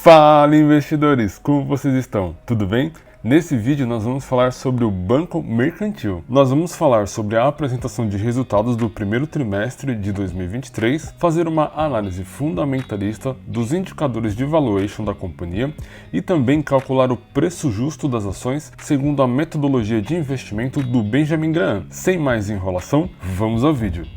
Fala, investidores! Como vocês estão? Tudo bem? Nesse vídeo nós vamos falar sobre o Banco Mercantil. Nós vamos falar sobre a apresentação de resultados do primeiro trimestre de 2023, fazer uma análise fundamentalista dos indicadores de valuation da companhia e também calcular o preço justo das ações segundo a metodologia de investimento do Benjamin Graham. Sem mais enrolação, vamos ao vídeo.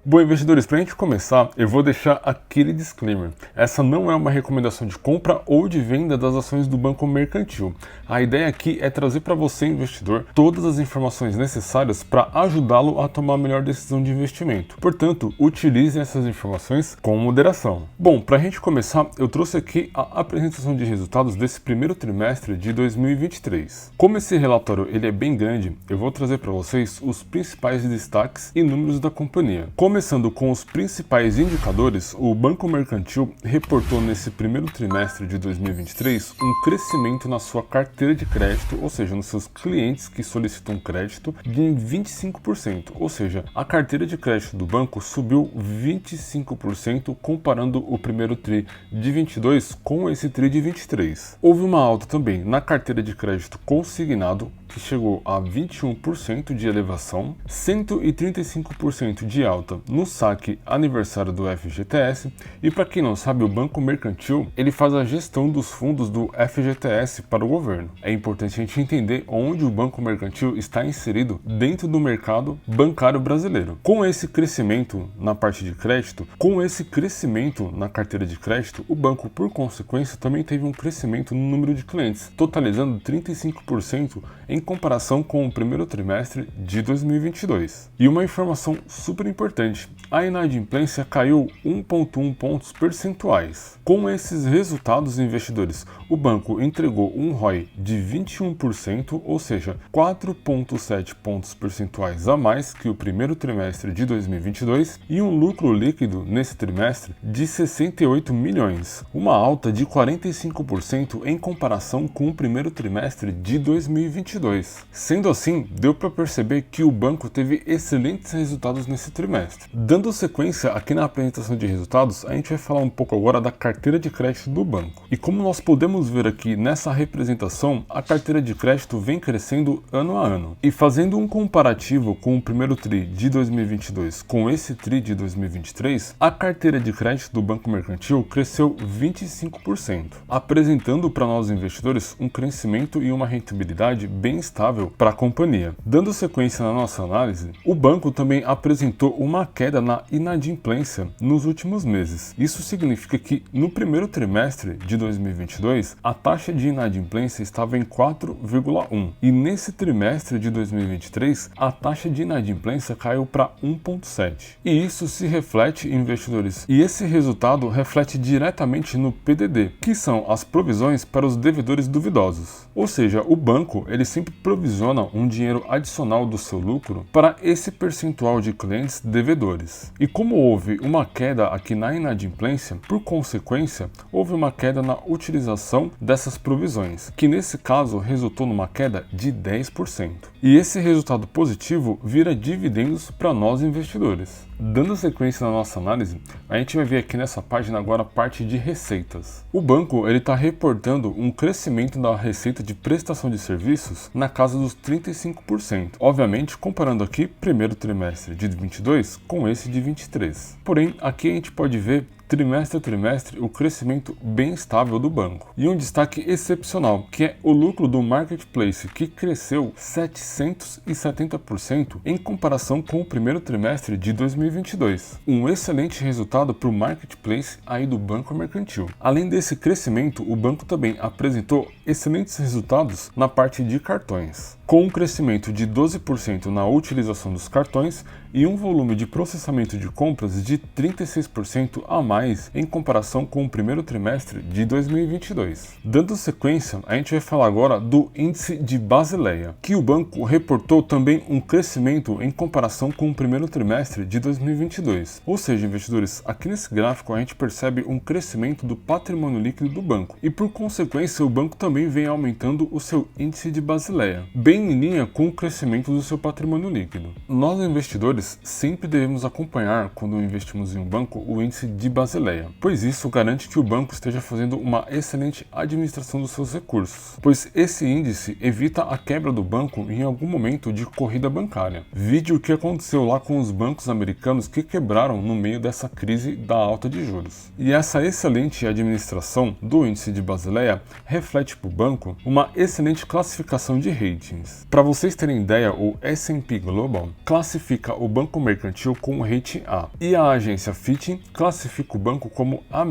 Bom, investidores, para a gente começar, eu vou deixar aquele disclaimer. Essa não é uma recomendação de compra ou de venda das ações do Banco Mercantil. A ideia aqui é trazer para você, investidor, todas as informações necessárias para ajudá-lo a tomar a melhor decisão de investimento. Portanto, utilize essas informações com moderação. Bom, para a gente começar, eu trouxe aqui a apresentação de resultados desse primeiro trimestre de 2023. Como esse relatório ele é bem grande, eu vou trazer para vocês os principais destaques e números da companhia. Começando com os principais indicadores, o Banco Mercantil reportou nesse primeiro trimestre de 2023 um crescimento na sua carteira de crédito, ou seja, nos seus clientes que solicitam crédito, de 25%, ou seja, a carteira de crédito do banco subiu 25% comparando o primeiro TRI de 22 com esse TRI de 23. Houve uma alta também na carteira de crédito consignado, que chegou a 21% de elevação, 135% de alta no saque aniversário do FGTS, e para quem não sabe, o Banco Mercantil ele faz a gestão dos fundos do FGTS para o governo. É importante a gente entender onde o Banco Mercantil está inserido dentro do mercado bancário brasileiro. Com esse crescimento na parte de crédito, com esse crescimento na carteira de crédito, o banco, por consequência, também teve um crescimento no número de clientes, totalizando 35% em comparação com o primeiro trimestre de 2022. E uma informação super importante, a inadimplência caiu 1,1 pontos percentuais. Com esses resultados, investidores, o banco entregou um ROI de 21%, ou seja, 4,7 pontos percentuais a mais que o primeiro trimestre de 2022, e um lucro líquido nesse trimestre de 68 milhões, uma alta de 45% em comparação com o primeiro trimestre de 2022. Sendo assim, deu para perceber que o banco teve excelentes resultados nesse trimestre. Dando sequência aqui na apresentação de resultados, a gente vai falar um pouco agora da carteira de crédito do banco. E como nós podemos ver aqui nessa representação, a carteira de crédito vem crescendo ano a ano. E fazendo um comparativo com o primeiro TRI de 2022 com esse TRI de 2023, a carteira de crédito do Banco Mercantil cresceu 25%, apresentando para nós investidores um crescimento e uma rentabilidade bem estável para a companhia. Dando sequência na nossa análise, o banco também apresentou uma queda na inadimplência nos últimos meses. Isso significa que no primeiro trimestre de 2022, a taxa de inadimplência estava em 4,1 e nesse trimestre de 2023, a taxa de inadimplência caiu para 1,7. E isso se reflete, investidores, e esse resultado reflete diretamente no PDD, que são as provisões para os devedores duvidosos. Ou seja, o banco ele sempre provisiona um dinheiro adicional do seu lucro para esse percentual de clientes devedores. E como houve uma queda aqui na inadimplência, por consequência, houve uma queda na utilização dessas provisões, que nesse caso resultou numa queda de 10%. E esse resultado positivo vira dividendos para nós investidores. Dando sequência na nossa análise, a gente vai ver aqui nessa página agora a parte de receitas. O banco ele está reportando um crescimento da receita de prestação de serviços na casa dos 35%. Obviamente, comparando aqui primeiro trimestre de 22 com esse de 23. Porém, aqui a gente pode ver trimestre a trimestre o crescimento bem estável do banco. E um destaque excepcional, que é o lucro do Marketplace, que cresceu 770% em comparação com o primeiro trimestre de 2022. Um excelente resultado para o Marketplace aí do Banco Mercantil. Além desse crescimento, o banco também apresentou excelentes resultados na parte de cartões, com um crescimento de 12% na utilização dos cartões e um volume de processamento de compras de 36% a mais em comparação com o primeiro trimestre de 2022. Dando sequência, a gente vai falar agora do índice de Basileia, que o banco reportou também um crescimento em comparação com o primeiro trimestre de 2022. Ou seja, investidores, aqui nesse gráfico a gente percebe um crescimento do patrimônio líquido do banco e por consequência o banco também vem aumentando o seu índice de Basileia. Bem bem em linha com o crescimento do seu patrimônio líquido. Nós investidores sempre devemos acompanhar, quando investimos em um banco, o índice de Basileia, pois isso garante que o banco esteja fazendo uma excelente administração dos seus recursos, pois esse índice evita a quebra do banco em algum momento de corrida bancária. Vide o que aconteceu lá com os bancos americanos que quebraram no meio dessa crise da alta de juros. E essa excelente administração do índice de Basileia reflete para o banco uma excelente classificação de ratings. Para vocês terem ideia, o S&P Global classifica o banco mercantil com o rating A e a agência Fitch classifica o banco como A-,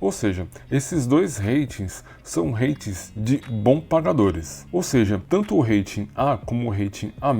ou seja, esses dois ratings são ratings de bom pagadores. Ou seja, tanto o rating A como o rating A-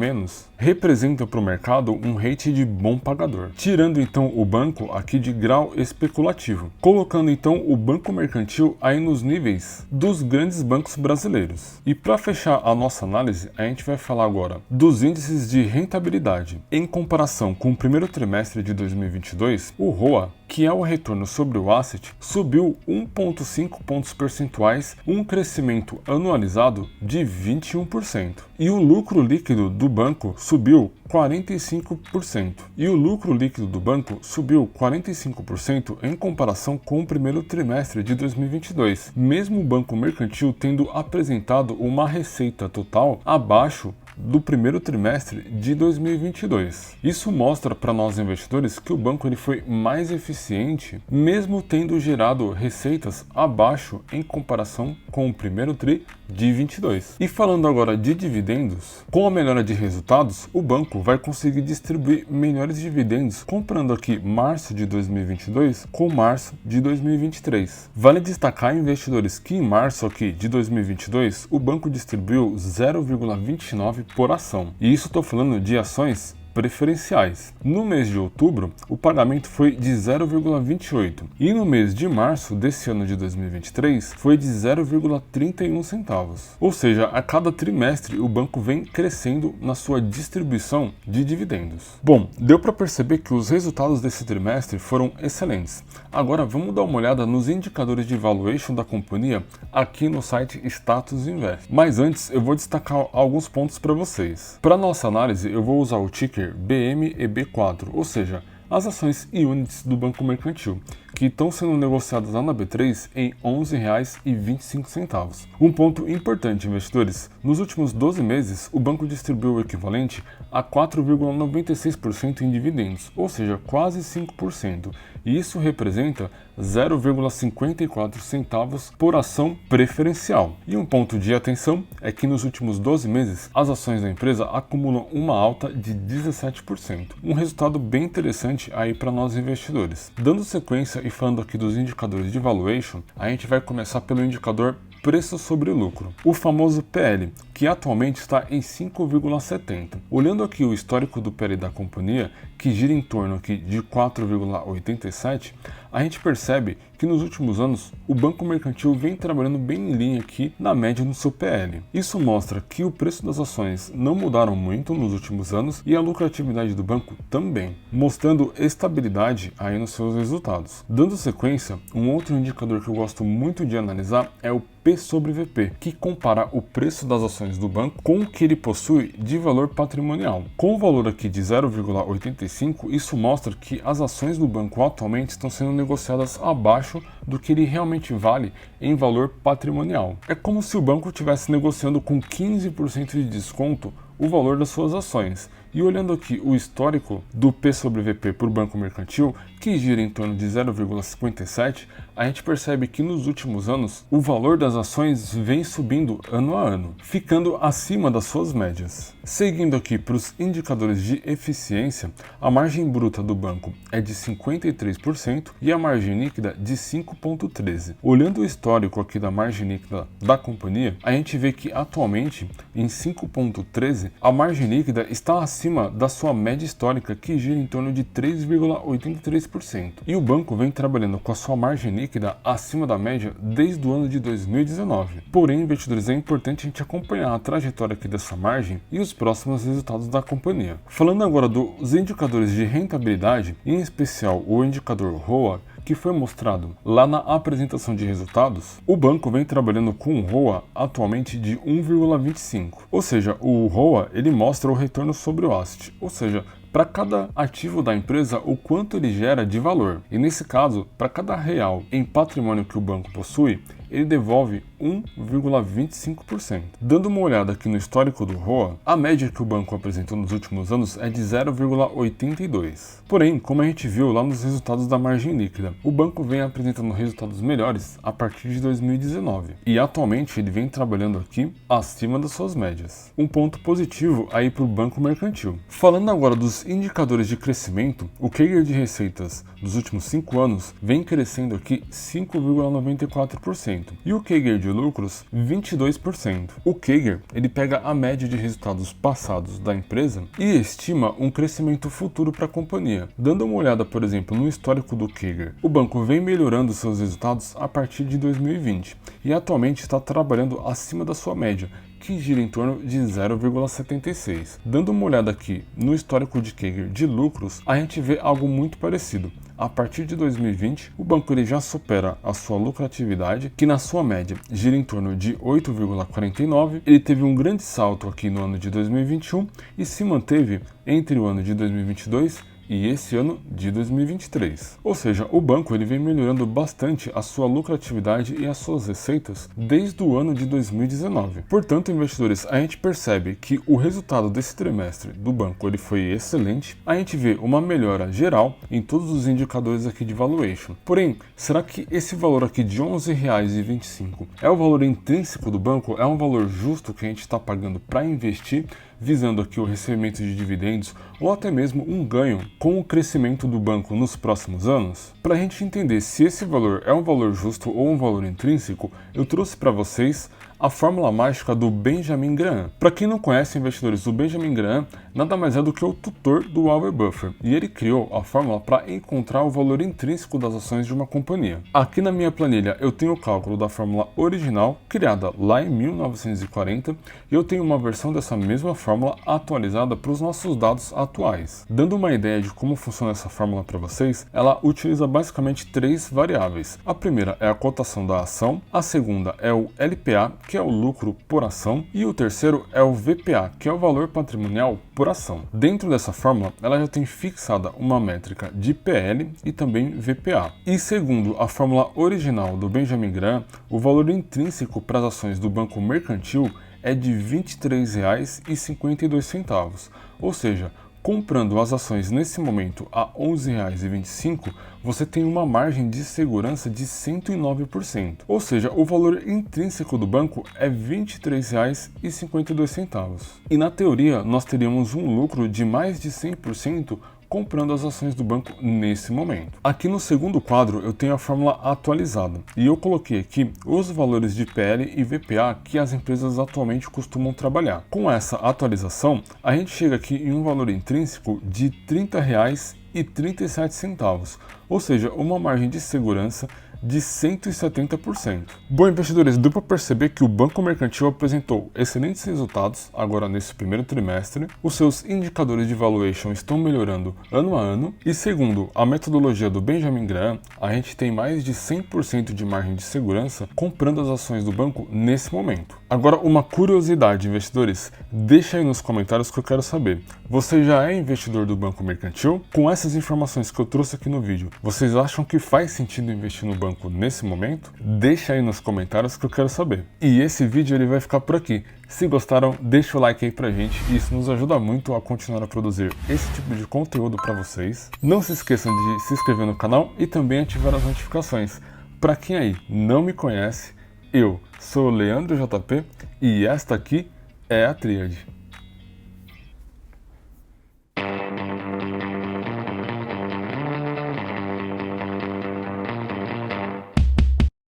representam para o mercado um rating de bom pagador, tirando então o banco aqui de grau especulativo, colocando então o banco mercantil aí nos níveis dos grandes bancos brasileiros. E para fechar a nossa análise, a gente vai falar agora dos índices de rentabilidade. Em comparação com o primeiro trimestre de 2022, o ROA, que é o retorno sobre o asset, subiu 1,5 pontos percentuais, um crescimento anualizado de 21%. E o lucro líquido do banco subiu 45%. E o lucro líquido do banco subiu 45% em comparação com o primeiro trimestre de 2022, mesmo o banco mercantil tendo apresentado uma receita total abaixo do primeiro trimestre de 2022. Isso mostra para nós investidores que o banco ele foi mais eficiente, mesmo tendo gerado receitas abaixo em comparação com o primeiro tri de 22. E falando agora de dividendos, com a melhora de resultados, o banco vai conseguir distribuir melhores dividendos, comparando aqui março de 2022 com março de 2023. Vale destacar, investidores, que em março aqui de 2022 o banco distribuiu 0,29 por ação. E isso estou falando de ações preferenciais. No mês de outubro, o pagamento foi de 0,28 e no mês de março desse ano de 2023 foi de 0,31 centavos. Ou seja, a cada trimestre o banco vem crescendo na sua distribuição de dividendos. Bom, deu para perceber que os resultados desse trimestre foram excelentes. Agora vamos dar uma olhada nos indicadores de valuation da companhia aqui no site Status Invest. Mas antes eu vou destacar alguns pontos para vocês. Para nossa análise eu vou usar o ticker BMEB4, ou seja, as ações e units do Banco Mercantil, que estão sendo negociadas lá na B3 em R$ 11,25. Um ponto importante, investidores, nos últimos 12 meses o banco distribuiu o equivalente a 4,96% em dividendos, ou seja, quase 5%, e isso representa 0,54 centavos por ação preferencial. E um ponto de atenção é que nos últimos 12 meses as ações da empresa acumulam uma alta de 17%, um resultado bem interessante aí para nós investidores. Dando sequência e falando aqui dos indicadores de valuation, a gente vai começar pelo indicador preço sobre lucro, o famoso PL, que atualmente está em 5,70. Olhando aqui o histórico do PL da companhia, que gira em torno aqui de 4,87, a gente percebe que nos últimos anos o Banco Mercantil vem trabalhando bem em linha aqui na média no seu PL. Isso mostra que o preço das ações não mudaram muito nos últimos anos e a lucratividade do banco também, mostrando estabilidade aí nos seus resultados. Dando sequência, um outro indicador que eu gosto muito de analisar é o P sobre VP, que compara o preço das ações do banco com o que ele possui de valor patrimonial. Com o valor aqui de 0,85, isso mostra que as ações do banco atualmente estão sendo negociadas abaixo do que ele realmente vale em valor patrimonial. É como se o banco estivesse negociando com 15% de desconto o valor das suas ações. E olhando aqui o histórico do P sobre VP por Banco Mercantil, que gira em torno de 0,57, a gente percebe que nos últimos anos o valor das ações vem subindo ano a ano, ficando acima das suas médias. Seguindo aqui para os indicadores de eficiência, a margem bruta do banco é de 53% e a margem líquida de 5,13%. Olhando o histórico aqui da margem líquida da companhia, a gente vê que atualmente em 5,13% a margem líquida está acima da sua média histórica, que gira em torno de 3,83%. E o banco vem trabalhando com a sua margem líquida acima da média desde o ano de 2019. Porém, investidores, é importante a gente acompanhar a trajetória aqui dessa margem e os próximos resultados da companhia. Falando agora dos indicadores de rentabilidade, em especial o indicador ROA, que foi mostrado lá na apresentação de resultados, o banco vem trabalhando com um ROA atualmente de 1,25. Ou seja, o ROA ele mostra o retorno sobre o asset, ou seja, para cada ativo da empresa, o quanto ele gera de valor. E nesse caso, para cada real em patrimônio que o banco possui, ele devolve 1,25%. Dando uma olhada aqui no histórico do ROA, a média que o banco apresentou nos últimos anos é de 0,82. Porém, como a gente viu lá nos resultados da margem líquida, o banco vem apresentando resultados melhores a partir de 2019. E atualmente ele vem trabalhando aqui acima das suas médias. Um ponto positivo aí para o banco mercantil. Falando agora dos indicadores de crescimento, o CAGR de receitas dos últimos 5 anos vem crescendo aqui 5,94%. E o CAGR de lucros, 22%. O CAGR, ele pega a média de resultados passados da empresa e estima um crescimento futuro para a companhia. Dando uma olhada, por exemplo, no histórico do CAGR, o banco vem melhorando seus resultados a partir de 2020 e atualmente está trabalhando acima da sua média, que gira em torno de 0,76. Dando uma olhada aqui no histórico de CAGR de lucros, a gente vê algo muito parecido. A partir de 2020, o banco ele já supera a sua lucratividade, que na sua média gira em torno de 8,49. Ele teve um grande salto aqui no ano de 2021 e se manteve entre o ano de 2022 e esse ano de 2023. Ou seja, o banco ele vem melhorando bastante a sua lucratividade e as suas receitas desde o ano de 2019. Portanto, investidores, a gente percebe que o resultado desse trimestre do banco ele foi excelente. A gente vê uma melhora geral em todos os indicadores aqui de valuation. Porém, será que esse valor aqui de R$ 11,25 é o valor intrínseco do banco? É um valor justo que a gente está pagando para investir, visando aqui o recebimento de dividendos ou até mesmo um ganho com o crescimento do banco nos próximos anos? Para a gente entender se esse valor é um valor justo ou um valor intrínseco, eu trouxe para vocês a fórmula mágica do Benjamin Graham. Para quem não conhece, investidores, o Benjamin Graham nada mais é do que o tutor do Warren Buffett, e ele criou a fórmula para encontrar o valor intrínseco das ações de uma companhia. Aqui na minha planilha eu tenho o cálculo da fórmula original, criada lá em 1940, e eu tenho uma versão dessa mesma fórmula atualizada para os nossos dados atuais. Dando uma ideia de como funciona essa fórmula para vocês, ela utiliza basicamente 3 variáveis. A primeira é a cotação da ação, a segunda é o LPA, que é o lucro por ação, e o terceiro é o VPA, que é o valor patrimonial por ação. Dentro dessa fórmula, ela já tem fixada uma métrica de PL e também VPA. E segundo a fórmula original do Benjamin Graham, o valor intrínseco para as ações do Banco Mercantil é de R$ 23,52, ou seja, comprando as ações nesse momento a R$ 11,25, você tem uma margem de segurança de 109%. Ou seja, o valor intrínseco do banco é R$ 23,52. E na teoria, nós teríamos um lucro de mais de 100% comprando as ações do banco nesse momento. Aqui no segundo quadro eu tenho a fórmula atualizada e eu coloquei aqui os valores de PL e VPA que as empresas atualmente costumam trabalhar. Com essa atualização, a gente chega aqui em um valor intrínseco de R$ 30,37, ou seja, uma margem de segurança de 170%. Bom, investidores, deu para perceber que o Banco Mercantil apresentou excelentes resultados agora nesse primeiro trimestre, os seus indicadores de valuation estão melhorando ano a ano, e segundo a metodologia do Benjamin Graham, a gente tem mais de 100% de margem de segurança comprando as ações do banco nesse momento. Agora, uma curiosidade, investidores, deixa aí nos comentários que eu quero saber. Você já é investidor do Banco Mercantil? Com essas informações que eu trouxe aqui no vídeo, vocês acham que faz sentido investir no banco nesse momento? Deixa aí nos comentários que eu quero saber. E esse vídeo ele vai ficar por aqui. Se gostaram, deixa o like aí pra gente, isso nos ajuda muito a continuar a produzir esse tipo de conteúdo para vocês. Não se esqueçam de se inscrever no canal e também ativar as notificações. Para quem aí não me conhece, eu sou o Leandro JP e esta aqui é a Tríade.